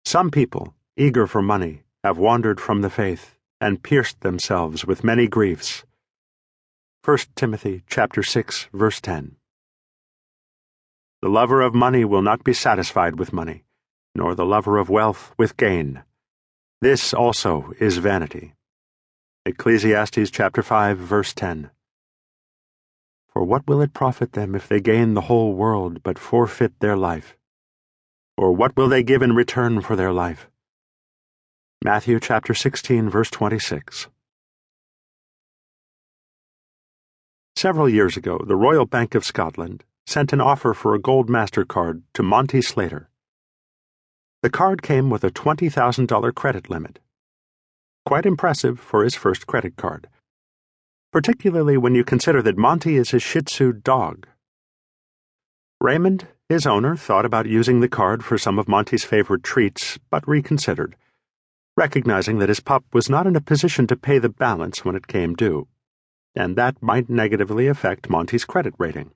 Some people, eager for money, have wandered from the faith and pierced themselves with many griefs. 1 Timothy chapter 6, verse 10. The lover of money will not be satisfied with money, nor the lover of wealth with gain. This also is vanity. Ecclesiastes chapter 5, verse 10. For what will it profit them if they gain the whole world but forfeit their life? Or what will they give in return for their life? Matthew chapter 16, verse 26. Several years ago, the Royal Bank of Scotland sent an offer for a gold MasterCard to Monty Slater. The card came with a $20,000 credit limit. Quite impressive for his first credit card, particularly when you consider that Monty is his Shih Tzu dog. Raymond, his owner, thought about using the card for some of Monty's favorite treats, but reconsidered, recognizing that his pup was not in a position to pay the balance when it came due, and that might negatively affect Monty's credit rating.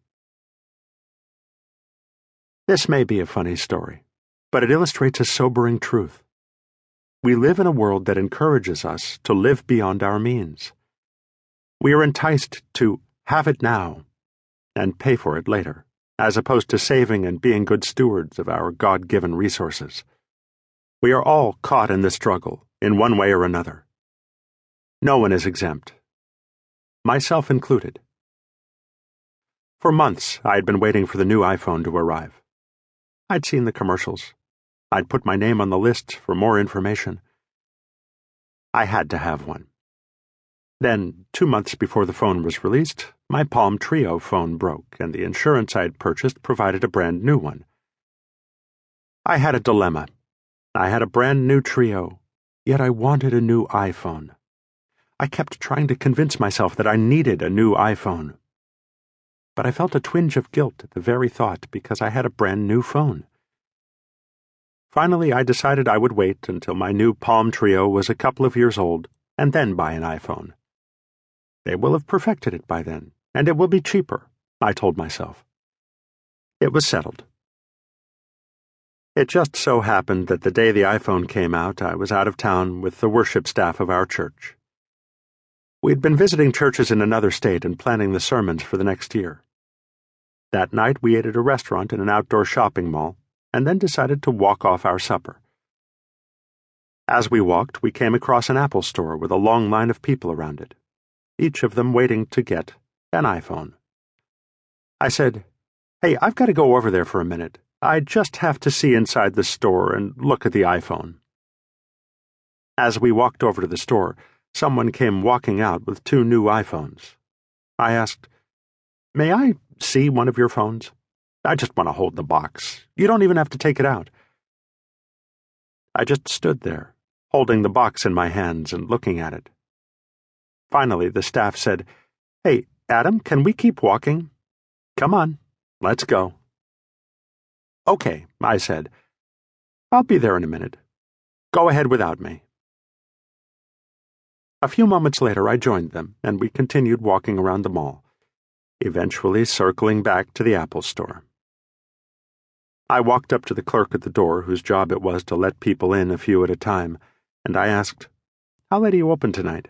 This may be a funny story, but it illustrates a sobering truth. We live in a world that encourages us to live beyond our means. We are enticed to have it now and pay for it later, as opposed to saving and being good stewards of our God-given resources. We are all caught in the struggle, in one way or another. No one is exempt, myself included. For months, I had been waiting for the new iPhone to arrive. I'd seen the commercials. I'd put my name on the list for more information. I had to have one. Then, 2 months before the phone was released, my Palm Trio phone broke, and the insurance I had purchased provided a brand new one. I had a dilemma. I had a brand new Trio, yet I wanted a new iPhone. I kept trying to convince myself that I needed a new iPhone. But I felt a twinge of guilt at the very thought because I had a brand new phone. Finally, I decided I would wait until my new Palm Trio was a couple of years old and then buy an iPhone. They will have perfected it by then, and it will be cheaper, I told myself. It was settled. It just so happened that the day the iPhone came out, I was out of town with the worship staff of our church. We'd been visiting churches in another state and planning the sermons for the next year. That night we ate at a restaurant in an outdoor shopping mall, and then decided to walk off our supper. As we walked, we came across an Apple store with a long line of people around it, each of them waiting to get an iPhone. I said, "Hey, I've got to go over there for a minute. I just have to see inside the store and look at the iPhone." As we walked over to the store, someone came walking out with 2 new iPhones. I asked, "May I see one of your phones? I just want to hold the box. You don't even have to take it out." I just stood there, holding the box in my hands and looking at it. Finally, the staff said, "Hey, Adam, can we keep walking? Come on, let's go." "Okay," I said. "I'll be there in a minute. Go ahead without me." A few moments later, I joined them, and we continued walking around the mall, eventually circling back to the Apple store. I walked up to the clerk at the door, whose job it was to let people in a few at a time, and I asked, "How late are you open tonight?"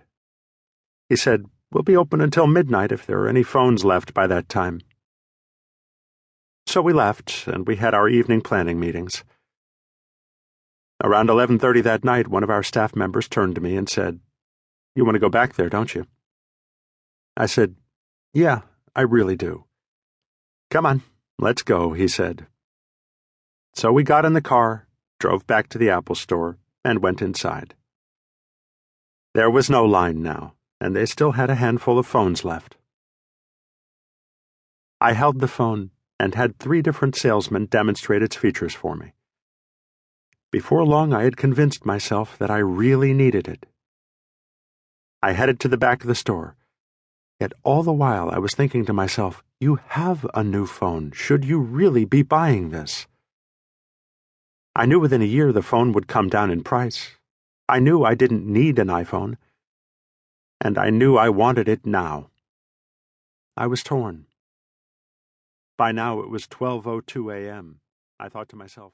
He said, "We'll be open until midnight if there are any phones left by that time." So we left, and we had our evening planning meetings. Around 11:30 that night, one of our staff members turned to me and said, "You want to go back there, don't you?" I said, "Yeah, I really do." "Come on, let's go," he said. So we got in the car, drove back to the Apple store, and went inside. There was no line now, and they still had a handful of phones left. I held the phone and had 3 different salesmen demonstrate its features for me. Before long, I had convinced myself that I really needed it. I headed to the back of the store, yet all the while I was thinking to myself, you have a new phone. Should you really be buying this? I knew within a year the phone would come down in price. I knew I didn't need an iPhone. And I knew I wanted it now. I was torn. By now it was 12:02 a.m. I thought to myself,